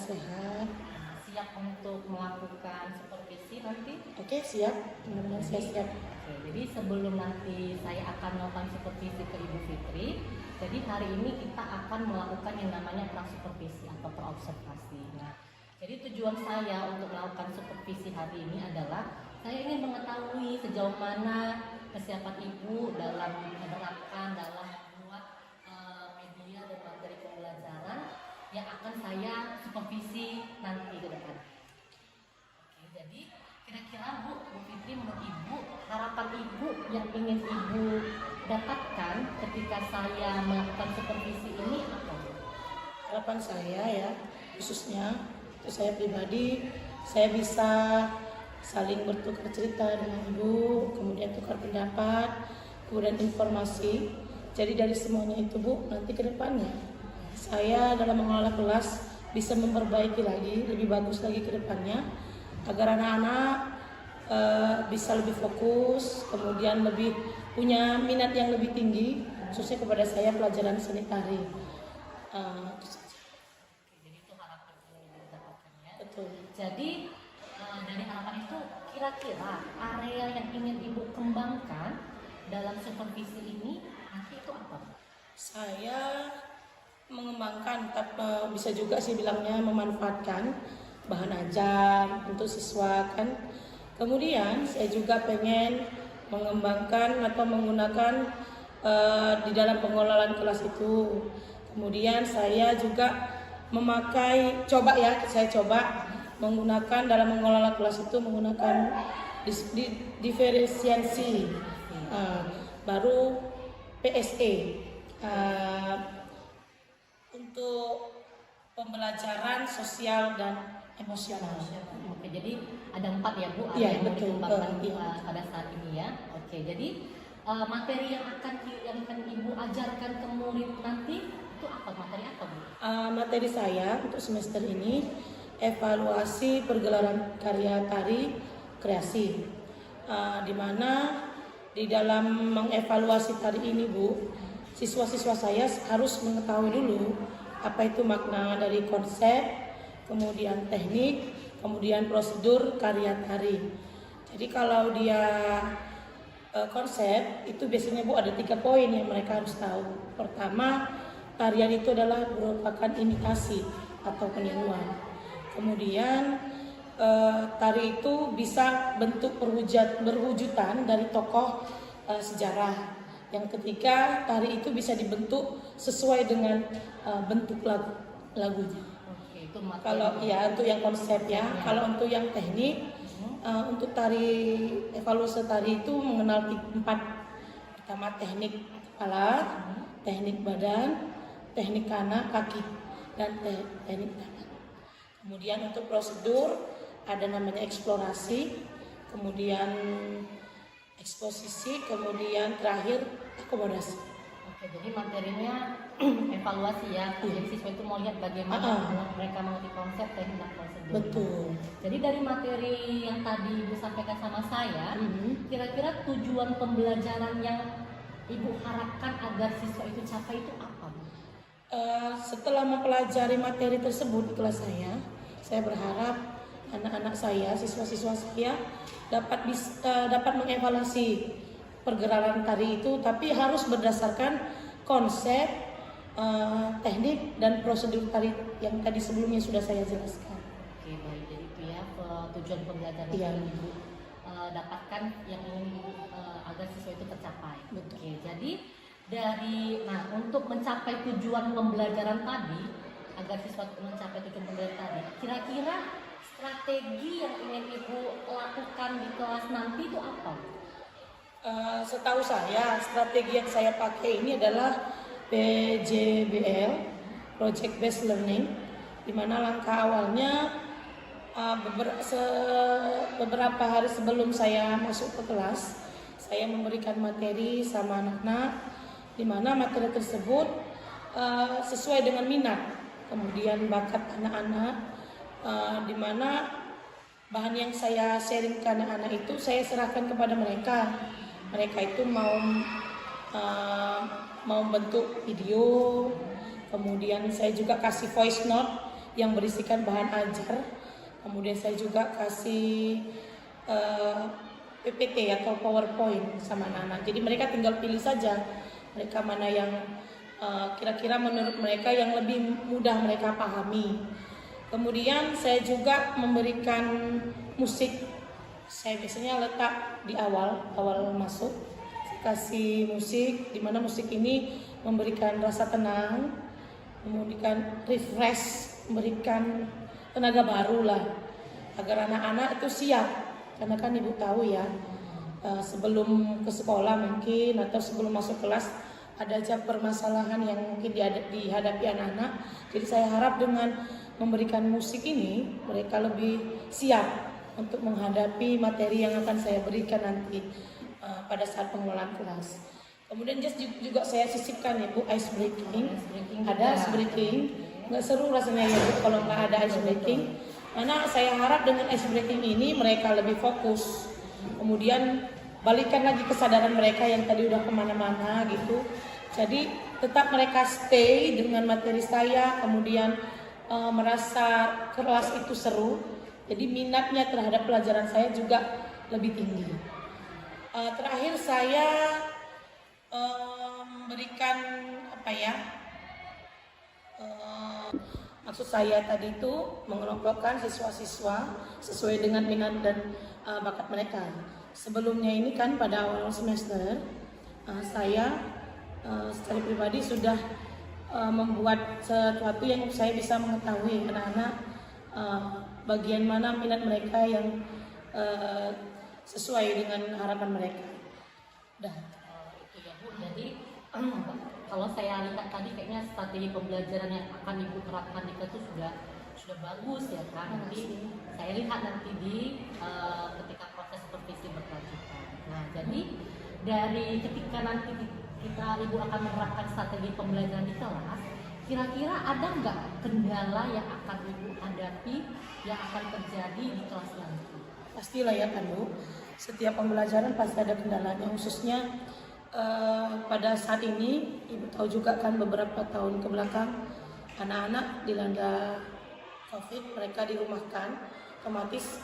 sehat. Siap untuk melakukan supervisi nanti? Oke, siap. Benar-benar saya siap. Oke, jadi sebelum nanti saya akan melakukan supervisi ke Ibu Fitri, jadi hari ini kita akan melakukan yang namanya pra-supervisi atau pra-observasi. Nah, jadi tujuan saya untuk melakukan supervisi hari ini adalah saya ingin mengetahui sejauh mana kesiapan Ibu dalam menerapkan, dalam membuat media dan materi pembelajaran yang akan saya supervisi nanti ke depan. Oke, jadi kira-kira Bu Fitri, menurut Ibu, harapan Ibu yang ingin Ibu dapatkan ketika saya melakukan supervisi ini apa? Harapan saya ya, khususnya untuk saya pribadi, saya bisa saling bertukar cerita dengan Ibu, kemudian tukar pendapat, kemudian informasi. Jadi dari semuanya itu Bu, nanti ke depannya saya dalam mengelola kelas bisa memperbaiki lagi, lebih bagus lagi ke depannya, agar anak-anak bisa lebih fokus, kemudian lebih punya minat yang lebih tinggi, khususnya kepada saya pelajaran seni tari. Jadi itu harapan yang ingin didapatkan ya. Betul. Jadi dari harapan itu kira-kira area yang ingin Ibu kembangkan dalam supervisi ini nanti itu apa? Saya mengembangkan, tapi bisa juga sih bilangnya memanfaatkan bahan ajar untuk siswa kan. Kemudian saya juga pengen mengembangkan atau menggunakan di dalam pengelolaan kelas itu. Kemudian saya juga saya coba menggunakan dalam mengelola kelas itu menggunakan diferensiasi, baru PSE untuk pembelajaran sosial dan emosional. Oke, jadi ada 4 ya Bu, Iya, yang betul. dikembangkan pada saat ini ya. Oke, jadi materi yang akan Ibu ajarkan ke murid nanti itu apa? Materi apa Bu? Materi saya untuk semester ini evaluasi pergelaran karya tari kreasi, di mana di dalam mengevaluasi tari ini Bu, siswa-siswa saya harus mengetahui dulu apa itu makna dari konsep, kemudian teknik, kemudian prosedur karya tari. Jadi kalau dia konsep itu biasanya Bu ada 3 poin yang mereka harus tahu. Pertama, tarian itu adalah merupakan imitasi atau peniruan. Kemudian tari itu bisa bentuk berwujudan dari tokoh sejarah. Yang ketiga, tari itu bisa dibentuk sesuai dengan bentuk lagunya. Oke, itu Kalau ya untuk yang konsep ya, kalau untuk yang teknik, untuk tari evaluasi tari itu mengenal 4. Pertama teknik kepala, teknik badan, teknik kanan, kaki, dan teknik tangan. Kemudian untuk prosedur ada namanya eksplorasi, kemudian eksposisi, kemudian terakhir akomodasi. Oke, jadi materinya evaluasi ya. Jadi siswa itu mau lihat bagaimana mereka mengerti konsep, teknik, dan prosedur. Betul. Jadi dari materi yang tadi Ibu sampaikan sama saya, kira-kira tujuan pembelajaran yang Ibu harapkan agar siswa itu capai itu apa Bu? Setelah mempelajari materi tersebut di kelas saya berharap anak-anak saya, siswa-siswa saya dapat mengevaluasi pergerakan tari itu, tapi harus berdasarkan konsep, teknik dan prosedur tari yang tadi sebelumnya sudah saya jelaskan. Oke, baik. Jadi itu ya tujuan pembelajaran Iya. yang Ibu dapatkan yang ingin agar siswa itu tercapai. Betul. Oke, jadi untuk mencapai tujuan pembelajaran tadi, agar siswa mencapai tujuan pembelajaran tadi, kira-kira strategi yang ingin Ibu lakukan di kelas nanti itu apa? Setahu saya, strategi yang saya pakai ini adalah PJBL, Project Based Learning, di mana langkah awalnya beberapa hari sebelum saya masuk ke kelas, saya memberikan materi sama anak-anak, di mana materi tersebut sesuai dengan minat, kemudian bakat anak-anak, di mana bahan yang saya sharing ke anak-anak itu saya serahkan kepada mereka. Mereka itu mau bentuk video, kemudian saya juga kasih voice note yang berisikan bahan ajar. Kemudian saya juga kasih PPT atau PowerPoint sama anak-anak. Jadi mereka tinggal pilih saja mereka mana yang kira-kira menurut mereka yang lebih mudah mereka pahami. Kemudian saya juga memberikan musik. Saya biasanya letak di awal masuk, saya kasih musik, di mana musik ini memberikan rasa tenang, memberikan refresh, memberikan tenaga baru lah, agar anak-anak itu siap. Karena kan ibu tahu ya, sebelum ke sekolah mungkin atau sebelum masuk kelas ada aja permasalahan yang mungkin dihadapi anak-anak. Jadi saya harap dengan memberikan musik ini mereka lebih siap untuk menghadapi materi yang akan saya berikan nanti pada saat pengelolaan kelas. Kemudian juga saya sisipkan ya Bu, ice breaking. Ada ice breaking, nggak seru rasanya ya Bu kalau nggak ada ice breaking. Karena saya harap dengan ice breaking ini mereka lebih fokus. Kemudian balikan lagi kesadaran mereka yang tadi udah kemana-mana gitu. Jadi tetap mereka stay dengan materi saya, kemudian merasa kelas itu seru. Jadi minatnya terhadap pelajaran saya juga lebih tinggi. Terakhir saya memberikan maksud saya tadi itu mengelompokkan siswa-siswa sesuai dengan minat dan bakat mereka. Sebelumnya ini kan pada awal semester saya secara pribadi sudah membuat sesuatu yang saya bisa mengetahui anak-anak bagian mana minat mereka yang sesuai dengan harapan mereka. Itu ya Bu. Jadi kalau saya lihat tadi kayaknya strategi pembelajaran yang akan Ibu terapkan di kelas itu sudah bagus ya kan. Nanti saya lihat nanti di ketika proses supervisi berkelanjutan. Nah, jadi dari ketika nanti Ibu akan menerapkan strategi pembelajaran di kelas, kira-kira ada nggak kendala yang akan Ibu hadapi yang akan terjadi di kelas nanti? Pastilah ya kan Bu, setiap pembelajaran pasti ada kendalanya, khususnya pada saat ini Ibu tahu juga kan beberapa tahun ke belakang anak-anak dilanda COVID, mereka dirumahkan, otomatis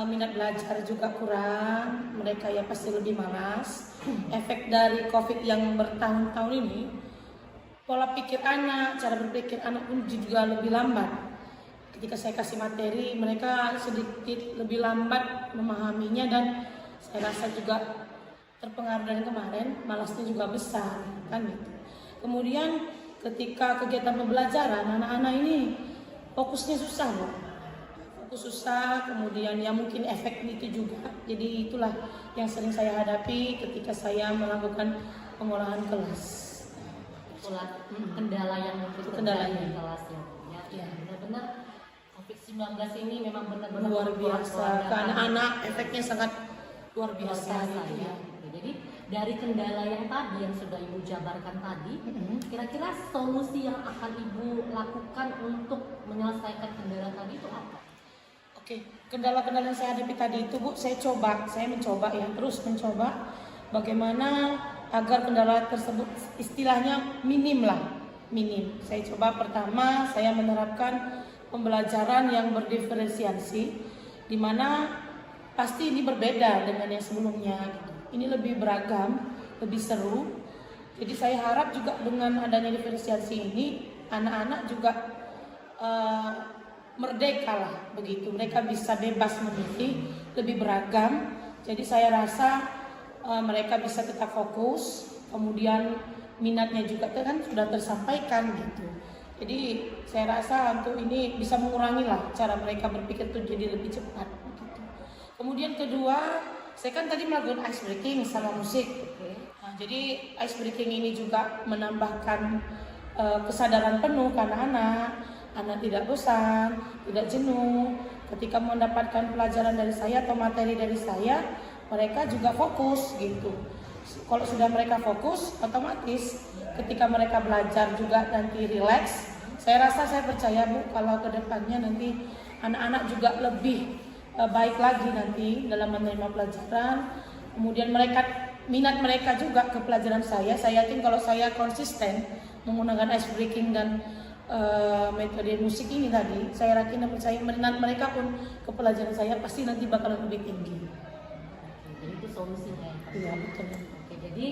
minat belajar juga kurang, mereka ya pasti lebih malas. Efek dari COVID yang bertahun-tahun ini, pola pikir anak, cara berpikir anak pun juga lebih lambat. Ketika saya kasih materi, mereka sedikit lebih lambat memahaminya dan saya rasa juga terpengaruh dari kemarin, malasnya juga besar, kan gitu. Kemudian ketika kegiatan pembelajaran, anak-anak ini fokusnya susah loh. Fokus susah, kemudian ya mungkin efek itu juga. Jadi itulah yang sering saya hadapi ketika saya melakukan pengolahan kelas. Itulah kendala yang mungkin terjadi di kelas ya. Benar-benar COVID-19 ini memang benar-benar luar biasa. Ke anak-anak efeknya sangat luar biasa gitu ya. Jadi dari kendala yang tadi yang sudah Ibu jabarkan tadi, kira-kira solusi yang akan Ibu lakukan untuk menyelesaikan kendala tadi itu apa? Oke, kendala-kendala yang saya hadapi tadi itu Bu, saya mencoba ya, terus mencoba bagaimana agar kendala tersebut istilahnya minim. Saya coba pertama saya menerapkan pembelajaran yang berdiferensiasi, di mana pasti ini berbeda dengan yang sebelumnya. Ini lebih beragam, lebih seru. Jadi saya harap juga dengan adanya diferensiasi ini, anak-anak juga merdeka lah begitu. Mereka bisa bebas memilih, lebih beragam. Jadi saya rasa mereka bisa tetap fokus. Kemudian minatnya juga kan sudah tersampaikan gitu. Jadi saya rasa untuk ini bisa mengurangi lah cara mereka berpikir itu jadi lebih cepat gitu. Kemudian kedua, saya kan tadi melakukan ice breaking sama musik. Nah, jadi ice breaking ini juga menambahkan kesadaran penuh ke anak-anak tidak bosan, tidak jenuh. Ketika mendapatkan pelajaran dari saya atau materi dari saya, mereka juga fokus gitu. Kalau sudah mereka fokus, otomatis ketika mereka belajar juga nanti rileks. Saya percaya Bu, kalau kedepannya nanti anak-anak juga lebih baik lagi nanti dalam menerima pelajaran. Kemudian minat mereka juga ke pelajaran saya yakin kalau saya konsisten menggunakan ice breaking dan metode musik ini tadi, saya yakin dan percaya minat mereka pun ke pelajaran saya pasti nanti bakalan lebih tinggi. Jadi itu solusinya. Iya betul. Oke, jadi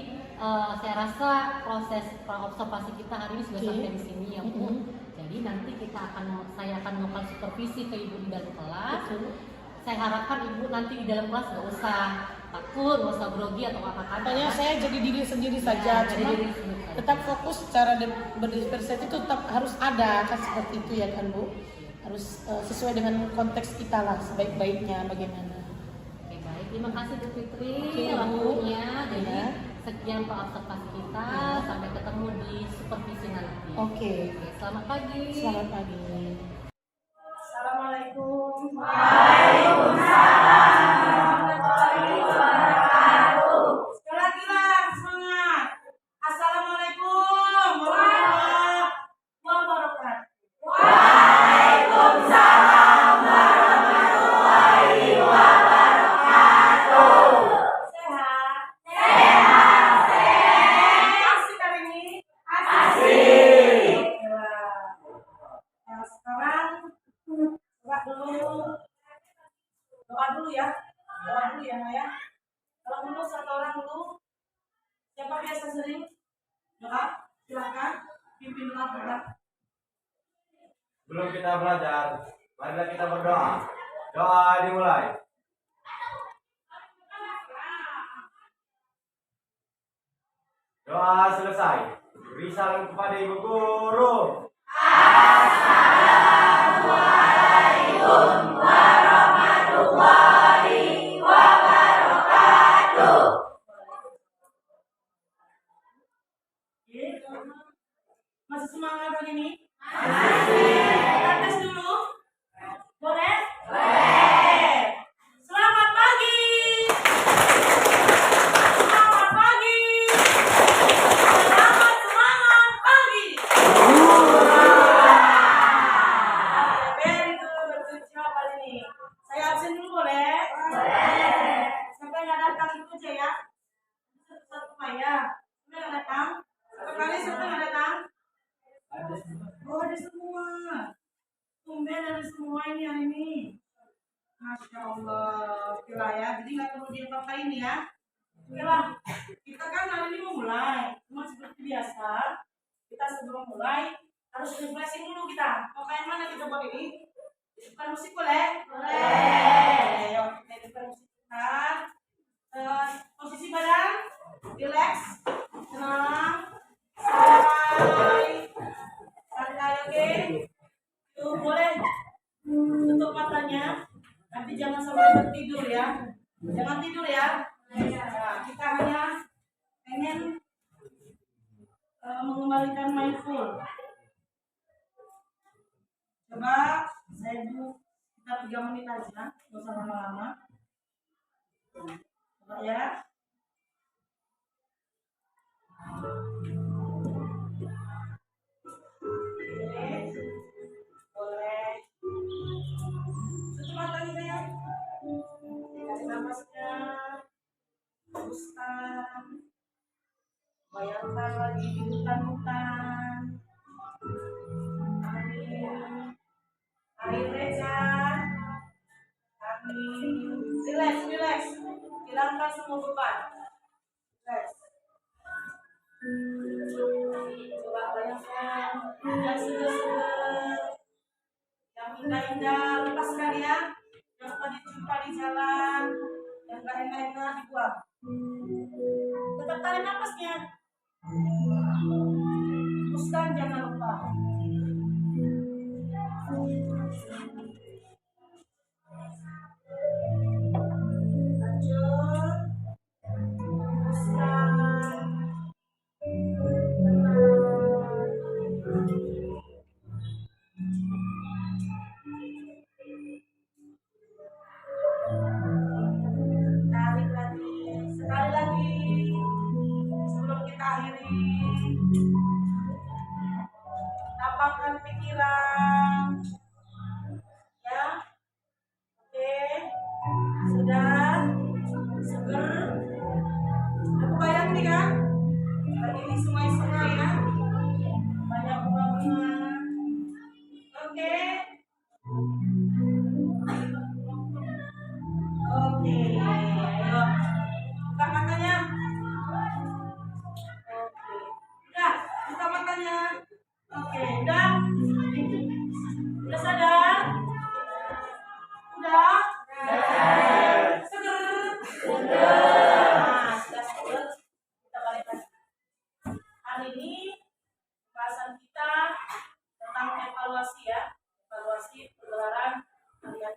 saya rasa proses observasi kita hari ini sudah sampai di sini ya Bu. Jadi nanti saya akan melakukan supervisi ke Ibu di dalam kelas. Betul. Saya harapkan Ibu nanti di dalam kelas nggak usah takut, nggak usah grogi atau apa-apa. Makanya saya jadi diri sendiri saja, cuma tetap fokus cara berdiskusi itu tetap harus ada kan seperti itu ya kan Bu. Harus sesuai dengan konteks kita lah sebaik-baiknya bagaimana. Oke baik, terima kasih Bu Fitri Oke, Bu. waktunya. Jadi Ya. sekian observasi kita, sampai ketemu di supervisi nanti. Oke. Oke, selamat pagi. Selamat pagi. Assalamualaikum. Sekali lagi lah, semangat. Assalamualaikum warahmatullahi wabarakatuh. Sehat? Asik hari ini? Asik. Nah, sekarang doa dulu ya. Doa dulu ya, Maya. Kalau dulu satu orang dulu. Siapa biasa sering doa? Silakan pimpin doa kita. Sebelum kita belajar, marilah kita berdoa. Doa dimulai. Doa selesai. Beri salam kepada Ibu Guru. Oke. Masih semangat hari ini? Kita tes dulu. Boleh? Boleh. Selamat pagi. Selamat pagi. Selamat semangat pagi. Very good. Good job hari ini. Saya absen dulu boleh? Boleh. Siapa yang nggak datang itu aja ya. Satu Maya. Siapa yang nggak datang? Satu kali siapa yang nggak datang? Oh ada semua. Tumben ada semua ini hari ini. Masya Allah. Oke lah ya. Jadi nggak perlu diapa-apain ya. Oke lah. Kita kan hari ini mau mulai. Cuma seperti biasa. Kita sebelum mulai harus refreshing dulu kita. Mau kayak mana kita buat ini? Hidupkan musik boleh? Boleh. Yuk kita hidupkan musik kita. Posisi badan. Relax. Tenang. Santai, oke? Tuh boleh tutup matanya, tapi jangan sampai tertidur ya. Jangan tidur ya. Nah, kita hanya pengen mengembalikan mindful. Coba saya dulu kita 3 menit aja, nggak usah lama-lama. Coba ya. Boleh. Tutup matanya sayang. Tarik nafasnya. Hembuskan. Bayangkan lagi di hutan-hutan. Angin. Air reza. Angin. Relax, relax. Hilangkan semua beban. Relax. Coba bayangkan yang seger-seger, yang indah-indah, lepaskan ya. Yang tadi jumpa di jalan, yang gak enak-enak dibuang. Tetap tarik nafasnya. Hembuskan, jangan lupa. Lanjut. Hembuskan. Tarik lagi, sekali lagi sebelum kita akhiri.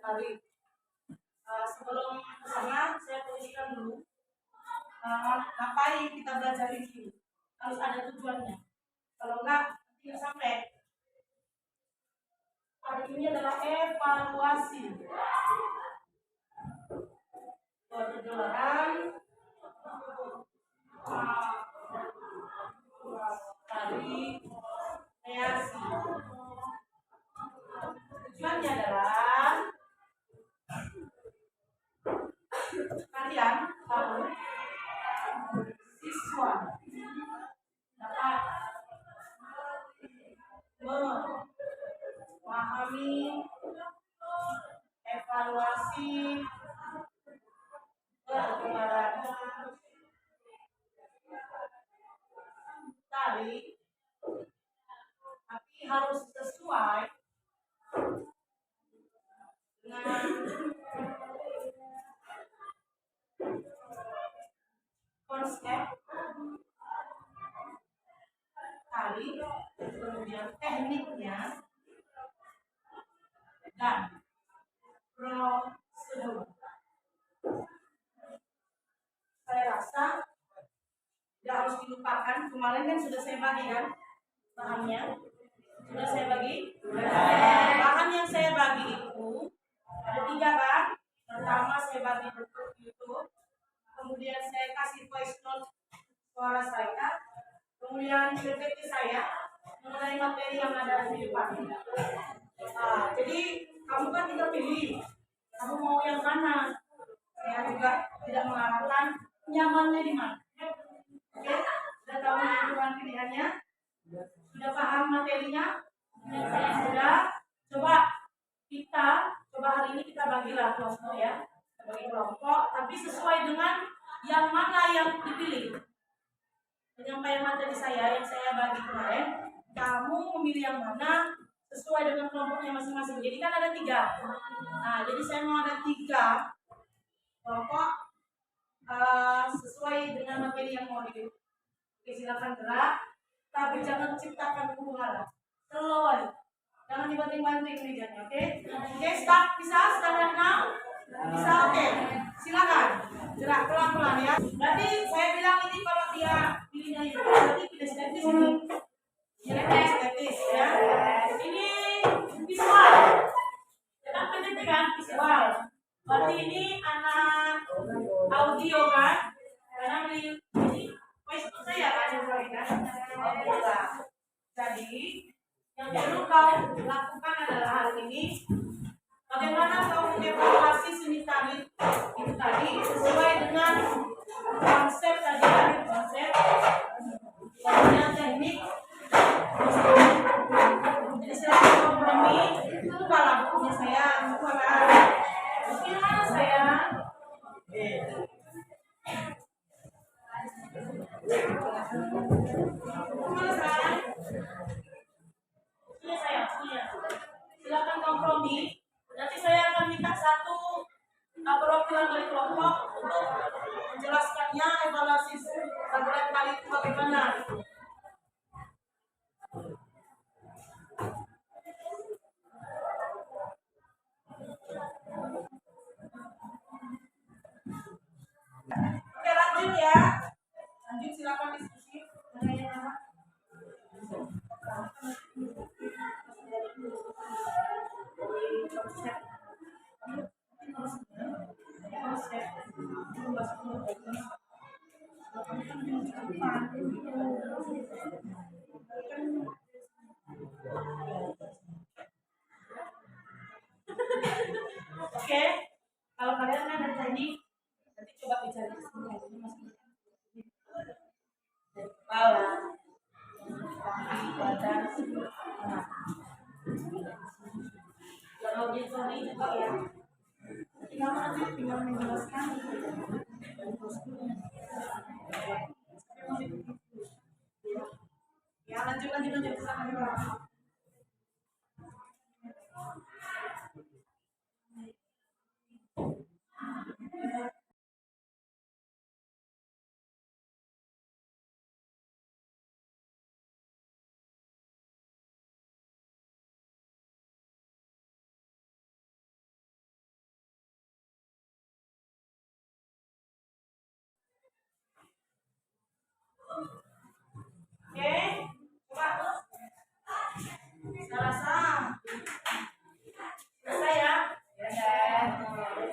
tarik. Sebelum ke sana, saya tuliskan dulu ngapain kita belajar ini. Harus ada tujuannya. Kalau enggak, tidak sampai. Hari ini adalah evaluasi. Penjualan dari kreasi. Tujuannya adalah kalian tahu siswa dapat memahami evaluasi perkembangan tadi, tapi harus sesuai dengan konsep tadi, kemudian tekniknya dan prosedur. Saya rasa tidak harus dilupakan. Kemarin kan sudah saya bagi kan bahannya, sudah saya bagi. Bahan yang saya bagi itu ada 3 kan. Pertama saya bagi bentuk YouTube, kemudian saya kasih voice note suara saya, kemudian PPT saya mengenai materi yang ada di depan. Jadi kamu kan tinggal pilih, kamu mau yang mana. Saya juga tidak mengarahkan nyamannya di mana. Oke, sudah tahu tujuan pilihannya, sudah paham materinya, dan saya sudah coba hari ini kita bagilah kelompok ya, bagi kelompok, tapi sesuai dengan yang mana yang dipilih. Penyampaian materi saya yang saya bagi kemarin, kamu memilih yang mana sesuai dengan kelompoknya masing-masing. Jadi kan ada 3. Nah, jadi saya mau ada 3 kelompok sesuai dengan materi yang mau dipilih. Oke, silakan gerak, tapi jangan ciptakan huru-hara. Slow aja. Jangan dibanting-banting mejanya, oke? Oke, start, bisa? Start now? Bisa, oke. Silakan. Gerak pelan-pelan ya. Berarti saya bilang ini kalau dia pilihnya itu berarti kinestetis ini. Kinestetis ya. Ini visual. Jangan penting kan visual. Berarti ini anak audio kan? Karena ini voice note saya kan yang kan. Jadi yang perlu kau lakukan adalah hari ini bagaimana kau mengevaluasi seni tari itu tadi sesuai dengan konsep tadi kan, konsep kemudian teknik. Jadi silakan kompromi. Buka lah bukunya saya, buka lah. Gimana saya? Gimana saya? Ini saya punya. Silakan kompromi. Nanti saya akan minta satu perwakilan dari kelompok untuk menjelaskannya evaluasi rangkaian kali itu bagaimana. Oke, lanjut ya. Lanjut, silakan diskusi. Oke, kalau kalian kan dari teknik, nanti coba bicara di sini. Bawah, kaki, badan, kalau dia sorry juga ya. Tinggal menjelaskan. Ya, lanjut. Oke, coba. Saya rasa selesai ya.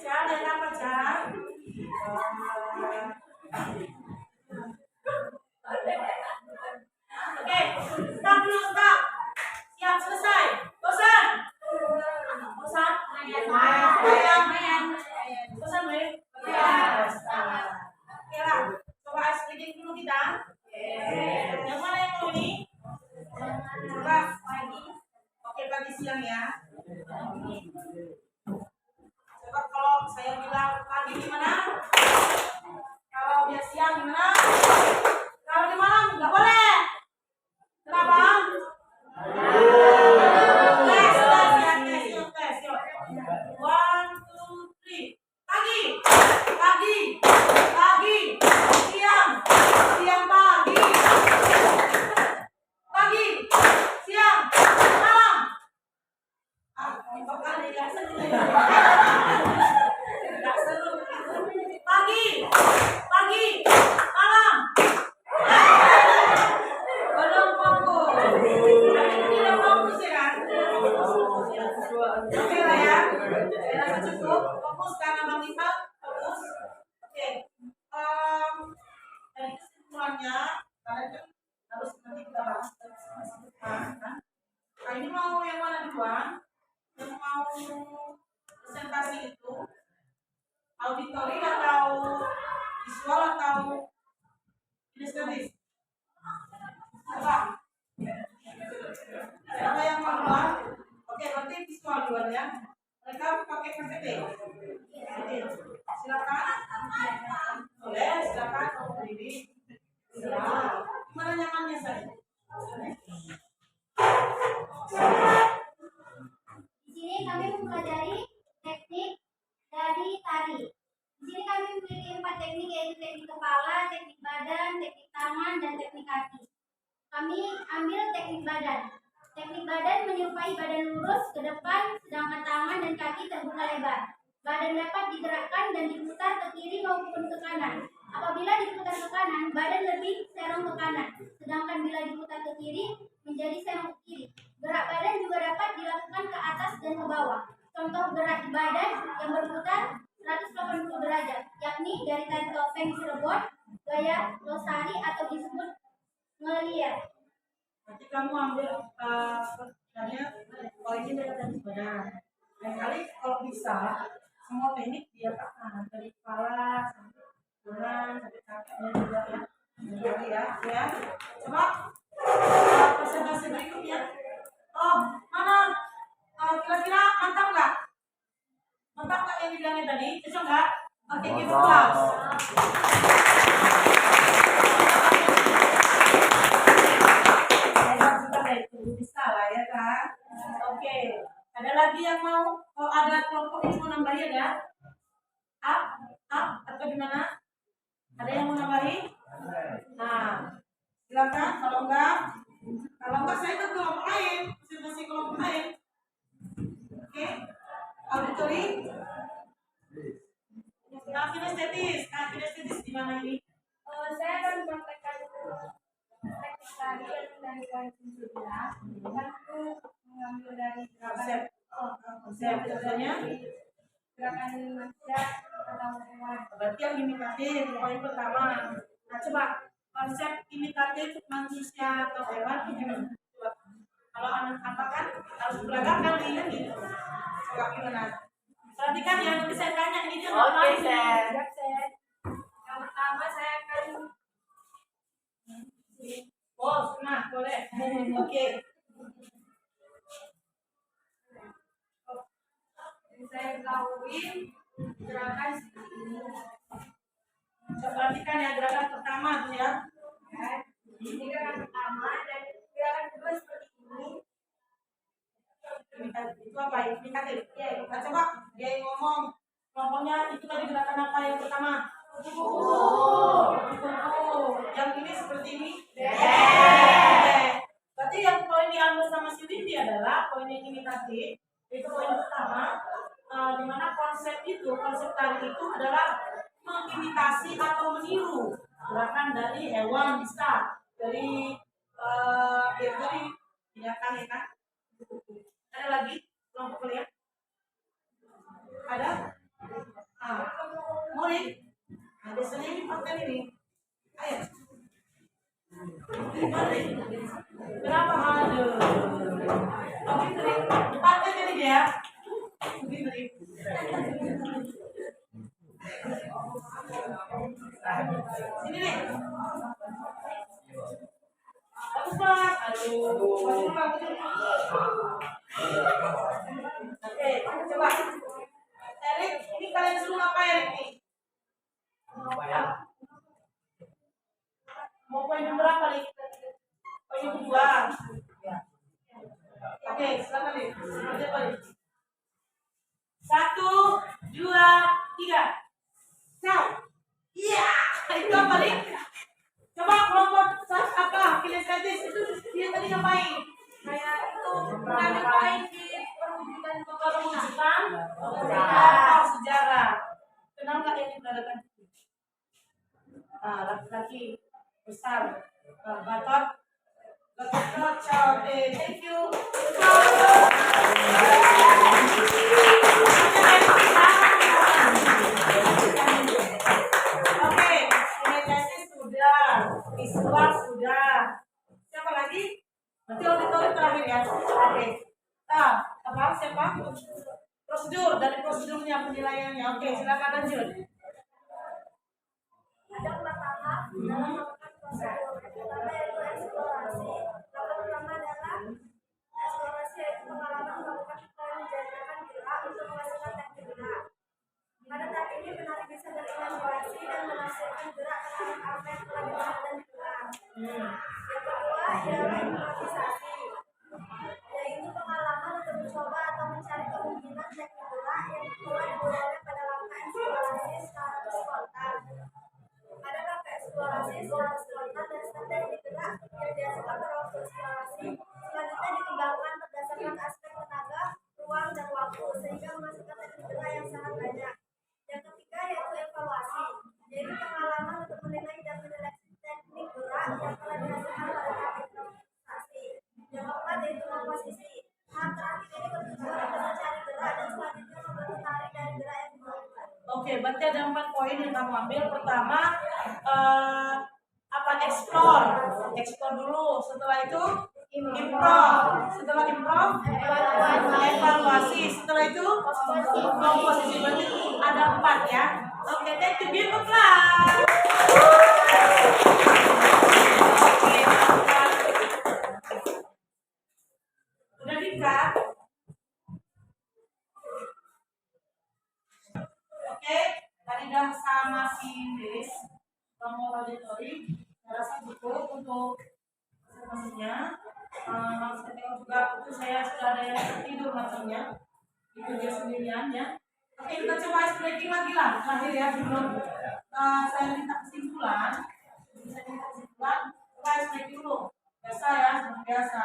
Cak, lihat apa Cak? Oke, stop dulu, stop. Siap, selesai. Bosan? Bosan? Bosan, Bre? Oke lah, coba ice reading dulu kita. Yang mana yang mau ini? Coba pagi. Oke, pagi siang ya. Coba kalau saya bilang pagi gimana? Kalau dia siang gimana? Kalau di malam nggak boleh. Kenapa? Tes, tes. One, two, three. Pagi, siang, pagi, siang, malam. Kali nggak seru. Nggak seru. Pagi, malam. Belum fokus. Tidak fokus ya kan? Oke lah ya. Saya rasa cukup. Fokus karena Bang Iva. Fokus. Oke. Dari kesimpulannya, kalian kan harus nanti kita bahas kan? Nah ini mau yang mana duluan? Yang mau presentasi itu auditori atau visual atau kinesthesis? Coba. Siapa yang mau duluan? Oke, berarti visual duluan ya. Mereka pakai PPT. Silakan. Boleh, silakan mau berdiri. Gimana nyamannya saya? Di sini kami mempelajari teknik dari tari. Di sini kami memiliki 4 teknik, yaitu teknik kepala, teknik badan, teknik tangan, dan teknik kaki. Kami ambil teknik badan. Teknik badan menyerupai badan lurus ke depan, sedangkan tangan dan kaki terbuka lebar. Badan dapat digerakkan dan diputar ke kiri maupun ke kanan. Apabila diputar ke kanan, badan lebih serong ke kanan, sedangkan bila diputar ke kiri, menjadi serong ke kiri. Gerak badan juga dapat dilakukan ke atas dan ke bawah. Contoh gerak di badan yang berputar 180 derajat, yakni dari tari topeng Cirebon, gaya losari atau disebut ngeliat. Nanti kamu ambil poinnya dari teknik badan. Lain kali kalau bisa semua teknik dia akan dari kepala sampai tangan sampai kakinya juga ya. Jadi ya. Coba presentasi berikutnya. Oh, mana? Kira-kira mantap nggak? Mantap nggak yang dibilangin tadi? Cocok nggak? Oke, kita puas. Bisa lah ya kan? Oke. Ada lagi yang mau? Kalau ada kelompok yang mau nambahin ya? Atau gimana? Ada yang mau nambahin? Nah, silakan. Kalau enggak saya ke kelompok lain, presentasi kelompok lain. Oke, auditori. Kinestetis di mana ini? Saya akan mempraktekkan teknik tari yang dari poin 19 mengambil dari Konsep biasanya gerakan manusia atau hewan. berarti yang imitatif poin pertama. Nah coba konsep imitatif manusia atau hewan itu gimana? Coba. Kalau anak apa kan harus beragam kan ini gitu. Coba gimana? Perhatikan ya, nanti saya tanya ini dia ngapain. Siap, Sen. Yang pertama saya akan Nah boleh. Oke. saya lakuin gerakan seperti ini. Coba perhatikan ya gerakan pertama tuh ya. Ini gerakan pertama dan gerakan kedua seperti ini. Itu apa? Imitatif. Ya, kita coba dia yang ngomong. Kelompoknya itu tadi gerakan apa yang pertama? Yang ini seperti ini. Berarti yang poin diambil sama si Windy adalah poin yang imitatif. Itu poin pertama. Di mana konsep tari itu adalah mengimitasi atau meniru gerakan dari hewan, bisa dari Ya tadi tindakan ya kan. Ada lagi kelompok kalian? Ada? Mau nih? Nah, biasanya ini pakai ini. Ayo. Berapa? Aduh. Oke, tadi. Pakai tadi dia. Oke, tadi. Sini nih. Bagus banget. Aduh. Oke, coba. Erik, ini kalian suruh apa Erik nih? Mau poin berapa nih? Poin kedua. Oke, silakan nih. Seperti apa nih? 1, 2, 3. Now. Iya, itu apa nih? Coba kelompok apa? Kinestetis itu dia tadi ngapain? Kayak itu ngapain di perwujudan sejarah. Kenal nggak yang diperadakan? Laki-laki besar, Gatot, oke, thank you. Oke, kinestesis sudah, visual sudah. Siapa lagi? Nanti auditori terakhir ya. Oke. Apa? Siapa? Prosedur, dari prosedurnya penilaiannya. Oke, silakan lanjut. Ada 4 tahap dalam melakukan prosedur. Pertama yaitu eksplorasi. Tahap pertama adalah eksplorasi, yaitu pengalaman melakukan penjajakan gerak untuk menghasilkan teknik gerak. Pada tahap ini penari bisa berimajinasi dan menafsirkan gerak terhadap apa yang telah dilihat dan digerak. Yang kedua ialah improvisasi, yaitu pengalaman untuk mencoba atau mencari kemungkinan teknik gerak yang telah diperoleh pada langkah eksplorasi secara spontan. Pada langkah eksplorasi secara spontan dan strategi gerak yang dihasilkan pada waktu eksplorasi selanjutnya dikembangkan berdasarkan aspek tenaga, ruang, dan waktu sehingga menghasilkan teknik gerak yang sangat banyak. Yang ketiga yaitu evaluasi, yaitu pengalaman untuk menilai dan menyeleksi teknik gerak yang telah dihasilkan pada tahap improvisasi. Yang keempat yaitu komposisi. Tahap terakhir ini bertujuan untuk mencari gerak dan selanjutnya membentuk tari dari gerak yang dilakukan. Oke, berarti ada 4 poin yang kamu ambil. Pertama, explore dulu. Setelah itu improv. Setelah improv, evaluasi. Setelah itu komposisi. Berarti ada 4 ya. Oke, thank you. Give a clap. Udah dikat? Oke, tadi udah sama si Liz, kamu auditori, saya rasa cukup untuk presentasinya. Saya tengok juga itu saya sudah ada yang tidur matanya, itu dia sendirian ya. Oke, kita coba ice breaking lagi lah, terakhir ya sebelum saya minta kesimpulan. Coba ice breaking dulu. Biasa ya, seperti biasa.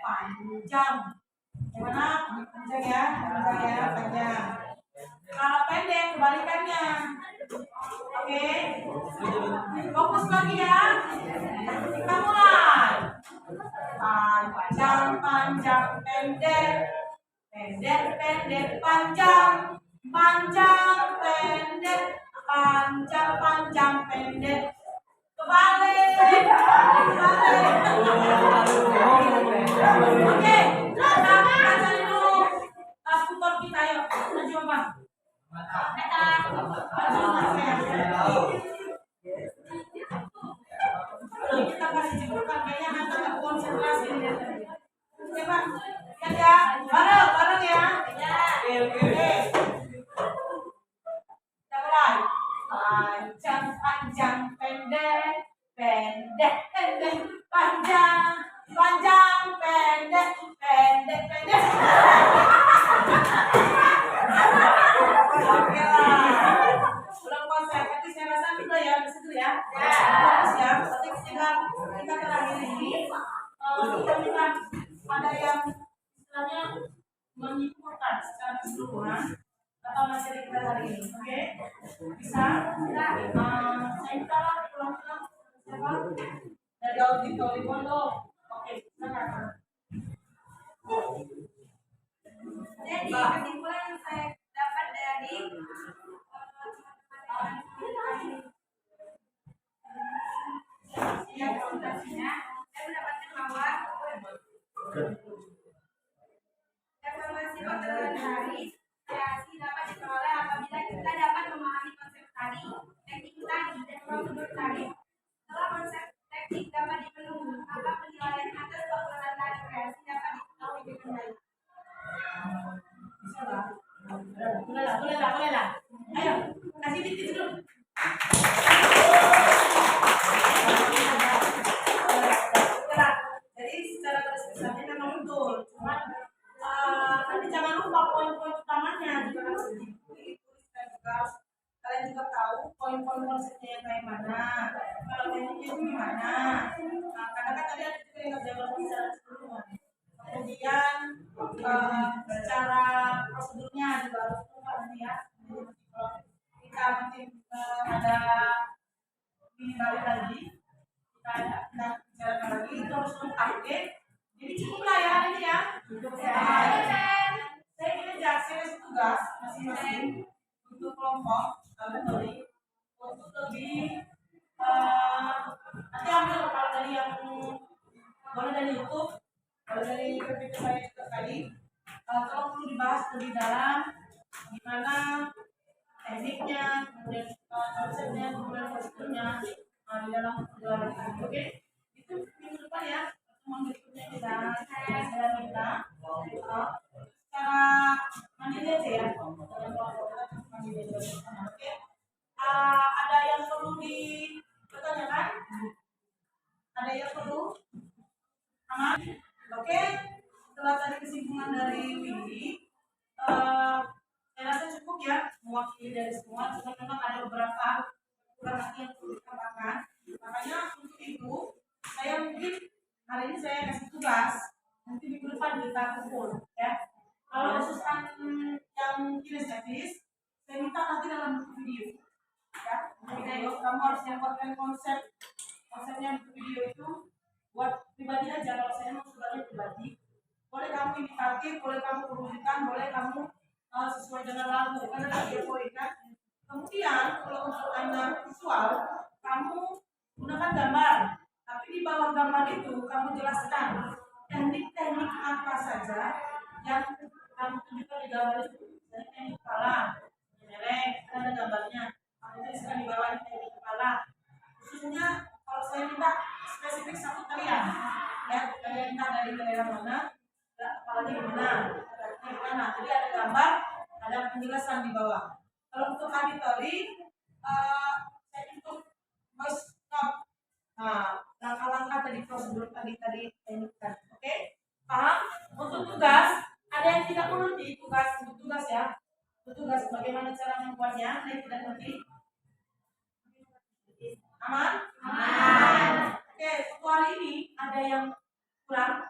Panjang. Gimana? Panjang ya, panjang. Kalau pendek kebalikannya. Oke. Fokus lagi ya. Kita mulai. Panjang, panjang, pendek. Pendek, pendek, panjang. Panjang, pendek. Panjang, panjang, pendek. Kebalik. Oke. Kita cari dulu tutor kita, yuk. Maju Bang. Kita kasih cepukan kayaknya nanti nggak konsentrasi nih. Coba lihat ya, bareng ya. Oke. Kita mulai. Panjang, panjang, pendek, pendek, pendek, panjang, panjang, pendek, pendek, pendek. Oke lah, belum konsep, tapi saya rasa juga ya, disitu ya. Bagus ya, nanti kita terakhir ini kita minta ada yang istilahnya menyimpulkan secara keseluruhan atau materi kita hari ini, oke? Bisa? Saya minta lah pulang siapa? Dari auditori Pondok. Oke, silakan. Jadi kesimpulan yang saya dapat dari yang presentasinya, saya mendapatkan bahwa evaluasi pertemuan hari kreasi dapat diperoleh apabila kita dapat memahami konsep tadi, teknik tadi, dan prosedur tadi. Setelah konsep teknik dapat dipenuhi, maka penilaian atas kekuatan tadi kreasi dapat diketahui dengan baik. Boleh lah. Ayo, kasih titik dulu. Jadi secara garis besarnya memang betul, cuma tapi jangan lupa poin-poin utamanya juga harus ditulis dan juga harus kalian juga tahu poin-poin konsepnya yang kayak mana, kalau tekniknya itu gimana. Nah, karena kan tadi ada juga yang ngerjain secara keseluruhan. Kemudian secara prosedurnya juga harus lupa nanti ya. Kita nanti ada di balik lagi, kita bicarakan lagi itu harus lengkap, oke? Jadi cukup lah ya ini ya. Saya ingin kasih tugas masing-masing untuk kelompok laboratory untuk lebih nanti ambil kalau dari yang boleh dari YouTube, kalau dari PPT saya juga tadi, kalau perlu dibahas lebih dalam gimana tekniknya, kemudian konsepnya, kemudian prosedurnya di dalam pelajaran ini, oke? Itu minggu depan ya, pertemuan berikutnya kita secara mandiri aja ya, mandiri aja, oke? Ada yang perlu dipertanyakan? Ada yang perlu? Aman? Oke? Setelah tadi kesimpulan dari Windy, saya rasa cukup ya mewakili dari semua, cuma memang ada beberapa kurang yang perlu ditambahkan. Makanya untuk itu saya mungkin hari ini saya kasih tugas, nanti minggu depan kita kumpul ya. Kalau khususkan yang kinestetis, saya minta nanti dalam video ya. Video kamu harus nyampaikan konsepnya untuk video itu buat pribadi aja. Kalau saya mau suratnya pribadi, boleh kamu imitatif, boleh kamu kerujukan, boleh kamu sesuai dengan lagu, karena ada poin kan. Kemudian kalau untuk anak visual, kamu gunakan gambar, tapi di bawah gambar itu kamu jelaskan teknik-teknik apa saja yang kamu tunjukkan di gambar itu. Misalnya teknik kepala, melek, ada gambarnya. Kamu tuliskan di bawah teknik kepala. Khususnya kalau saya minta spesifik satu tarian, ya kalian minta dari daerah mana, kepalanya gimana. Jadi ada gambar, ada penjelasan di bawah. Kalau untuk auditori, saya untuk voice note. Nah, langkah-langkah tadi prosedur tadi teknik tadi, oke? Paham? Untuk tugas, ada yang tidak mengerti untuk tugas ya. Untuk tugas bagaimana cara membuatnya, saya tidak mengerti. Aman? Aman. Oke, untuk hari ini ada yang kurang?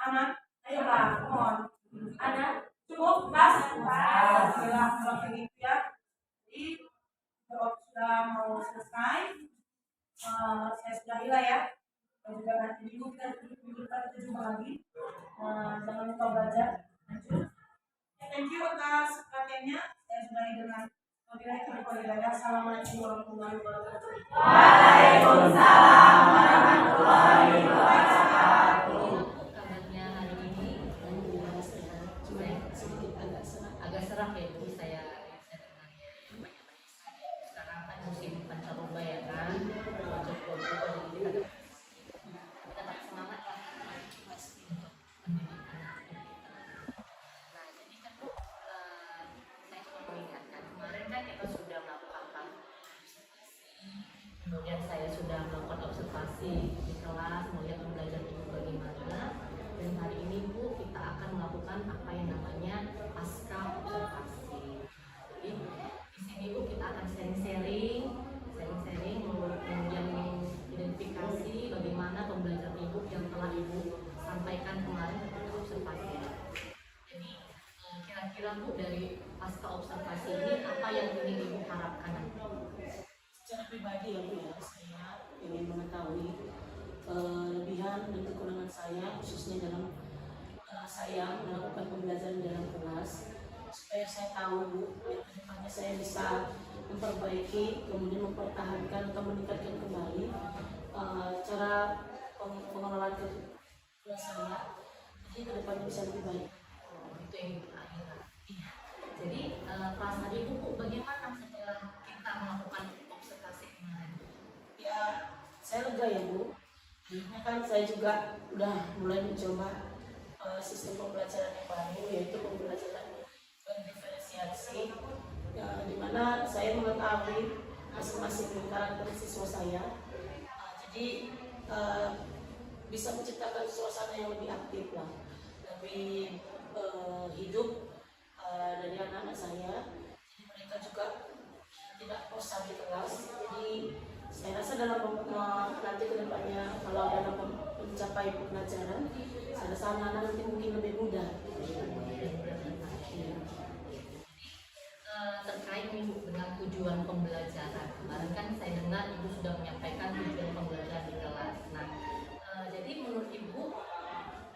Aman? Ayolah, mohon. Ada? Cukup, Mas? Alhamdulillah, kalau begitu ya. Jadi, kalau sudah mau selesai, saya sudahi lah ya. Dan juga nanti minggu kita jumpa lagi. Jangan lupa belajar. Lanjut. Thank you atas perhatiannya. Saya sudahi dengan Assalamualaikum warahmatullahi wabarakatuh. Waalaikumsalam warahmatullahi wabarakatuh. Kabarnya hari ini agak serak ya Bu, saya dengarnya sekarang kan musim pancaroba ya kan, cukup jadi kita tetap semangat lah untuk pendidikan. Nah jadi kan Bu, saya cuma mengingatkan kemarin kan kita sudah melakukan kemudian saya sudah melakukan observasi di kelas, melihat pembelajaran Ibu bagaimana. Dan hari ini Bu, kita akan melakukan apa yang namanya pasca observasi. Jadi di sini Bu, kita akan sharing-sharing, kemudian mengidentifikasi bagaimana pembelajaran Ibu yang telah Ibu sampaikan kemarin ketika observasi. Jadi kira-kira Bu, dari pasca observasi ini apa yang ingin Ibu harapkan nanti? Secara pribadi ya Bu ya, saya ingin mengetahui kelebihan dan kekurangan saya, khususnya dalam saya melakukan pembelajaran dalam kelas, supaya saya tahu Bu, biar kedepannya saya bisa memperbaiki, kemudian mempertahankan atau meningkatkan kembali cara pengelolaan kelas saya, jadi kedepannya bisa lebih baik. Itu yang Ibu akhirnya. Iya. Jadi perasaan Ibu Bu, bagaimana setelah kita melakukan observasi kemarin? Ya, saya lega ya Bu. Akhirnya kan saya juga udah mulai mencoba sistem pembelajaran yang baru, yaitu pembelajaran berdiferensiasi, di mana saya mengetahui masing-masing karakter siswa saya. Jadi bisa menciptakan suasana yang lebih aktif lah, lebih hidup dari anak-anak saya. Jadi mereka juga tidak bosan di kelas. Jadi saya rasa dalam nanti kedepannya kalau dalam mencapai pembelajaran, saya rasa anak-anak nanti mungkin lebih mudah. Terkait nih Bu dengan tujuan pembelajaran, kemarin kan saya dengar Ibu sudah menyampaikan tujuan pembelajaran di kelas. Nah, jadi menurut Ibu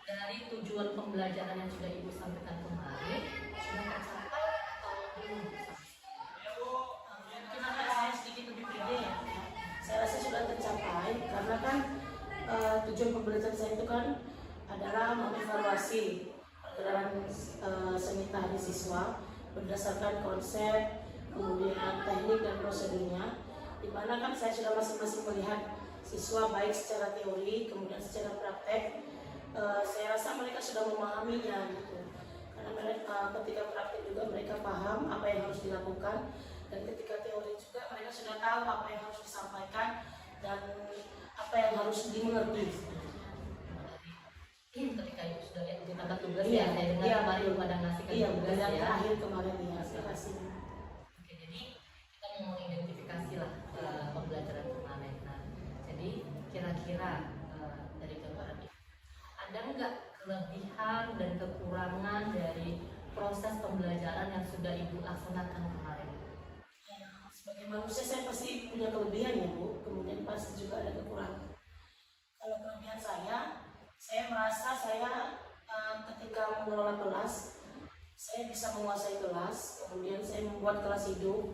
dari tujuan pembelajaran yang sudah Ibu sampaikan kemarin sudah tercapai atau belum? Mungkin anak saya sedikit lebih pede ya. Saya rasa sudah tercapai karena kan tujuan pembelajaran saya itu kan adalah mengevaluasi pergerakan seni tari siswa berdasarkan konsep, kemudian teknik dan prosedurnya, di mana kan saya sudah masing-masing melihat siswa baik secara teori, kemudian secara praktek. Saya rasa mereka sudah memahaminya gitu. Karena mereka ketika praktek juga mereka paham apa yang harus dilakukan, dan ketika teori juga mereka sudah tahu apa yang harus disampaikan dan apa yang harus dimengerti. Ketika Ibu sudah lihat ditambah tugas ya, saya dengar kemarin Ibu pada ngasihkan tugas ya. Terakhir kemarin ya, saya kasih. Oke, jadi kita mau mengidentifikasi lah pembelajaran kemarin. Nah, jadi kira-kira dari gambaran ini ada nggak kelebihan dan kekurangan dari proses pembelajaran yang sudah Ibu laksanakan kemarin? Sebagai manusia saya pasti punya kelebihan ya Bu, kemudian pasti juga ada kekurangan. Kalau kelebihan saya merasa saya ketika mengelola kelas, saya bisa menguasai kelas, kemudian saya membuat kelas hidup,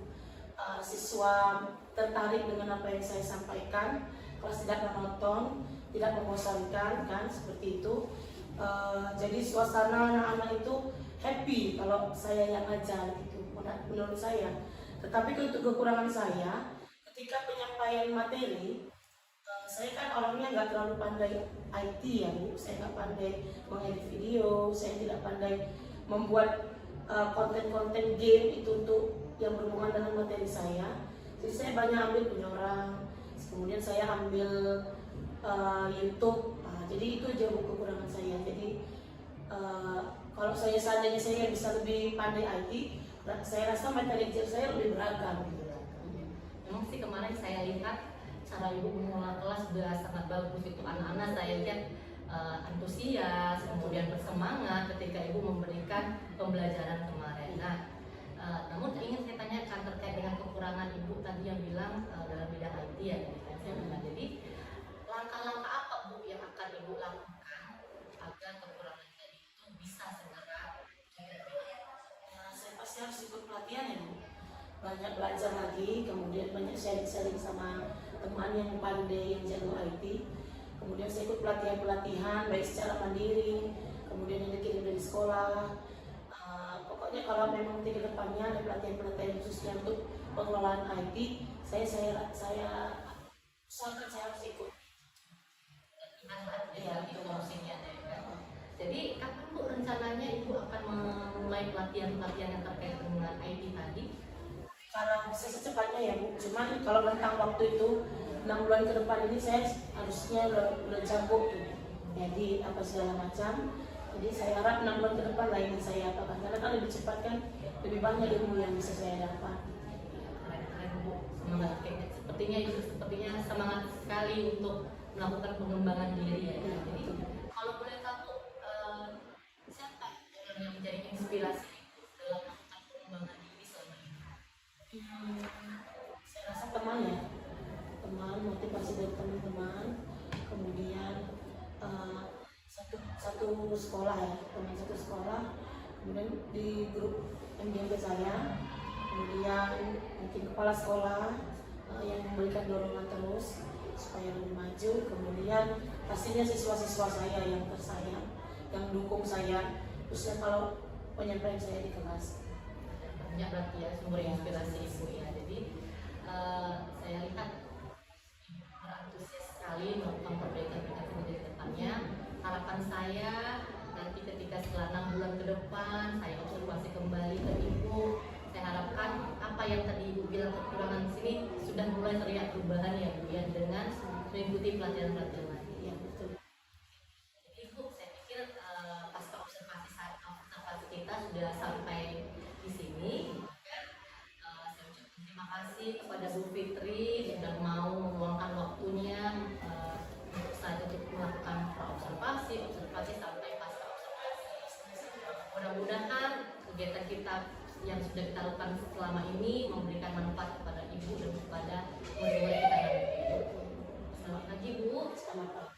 siswa tertarik dengan apa yang saya sampaikan, kelas tidak monoton, tidak membosankan kan, seperti itu. Jadi suasana anak-anak itu happy kalau saya yang ngajar gitu, menurut saya. Tetapi untuk kekurangan saya, ketika penyampaian materi, saya kan orangnya nggak terlalu pandai IT ya Bu, saya nggak pandai mengedit video, saya tidak pandai membuat konten-konten game itu untuk yang berhubungan dengan materi saya. Jadi saya banyak ambil punya orang, kemudian saya ambil YouTube. Jadi itu aja Bu kekurangan saya. Jadi kalau seandainya saya bisa lebih pandai IT, saya rasa materi saya lebih beragam gitu. Memang sih kemarin saya lihat cara Ibu mengelola kelas sudah sangat bagus. Itu anak-anak saya lihat antusias, kemudian bersemangat ketika Ibu memberikan pembelajaran kemarin. Nah, namun ingin saya tanyakan terkait dengan kekurangan Ibu tadi yang bilang dalam bidang IT ya. Jadi langkah-langkah apa Bu yang akan Ibu lakukan agar kekurangan tadi itu bisa segera saya pasti harus ikut pelatihan ya Bu. Banyak belajar lagi, kemudian banyak sharing-sharing sama teman yang pandai, yang jago IT. Kemudian saya ikut pelatihan-pelatihan baik secara mandiri, kemudian yang dikirim dari sekolah. Pokoknya kalau memang nanti ke depannya ada pelatihan-pelatihan khususnya untuk pengelolaan IT, saya usahakan saya harus ikut. Jadi kapan Bu rencananya Ibu akan memulai pelatihan-pelatihan yang terkait dengan IT tadi? Karena secepatnya ya Bu, cuman kalau rentang waktu itu 6 bulan ke depan ini saya harusnya udah jago tuh, jadi apa segala macam. Jadi saya harap 6 bulan ke depan lah ingin saya apakan, karena kan lebih cepat kan, lebih banyak ilmu yang bisa saya dapat. Keren Bu, semangat sepertinya semangat sekali untuk melakukan pengembangan diri ya. Jadi kalau boleh tahu siapa yang menjadi inspirasi dalam melakukan pengembangan diri selama ini? Saya rasa teman ya, teman, motivasi dari teman-teman, kemudian sekolah ya, teman satu sekolah, kemudian di grup MDM ke saya, kemudian mungkin kepala sekolah yang memberikan dorongan terus supaya lebih maju, kemudian pastinya siswa-siswa saya yang tersayang, yang dukung saya, khususnya kalau penyampaian saya di kelas. Banyak berarti ya sumber inspirasi ibu ya. Jadi saya lihat ibu berantusias sekali melakukan perbaikan-perbaikan ke depannya. Harapan saya nanti ketika setelah 6 bulan ke depan saya observasi kembali ke ibu, saya harapkan apa yang tadi ibu bilang kekurangan di sini sudah mulai terlihat perubahan ya bu ya, dengan mengikuti pelatihan-pelatihan lagi. Ya betul. Jadi ibu, saya pikir pasca observasi kita sudah sampai di sini. Saya ucapkan terima kasih kepada Bu Fitri sudah mau meluangkan waktunya untuk saya untuk melakukan observasi sampai pasca observasi. Mudah-mudahan kegiatan kita yang sudah kita lakukan selama ini memberikan manfaat kepada ibu dan kepada murid-murid kita nanti. Selamat pagi Bu. Selamat pagi.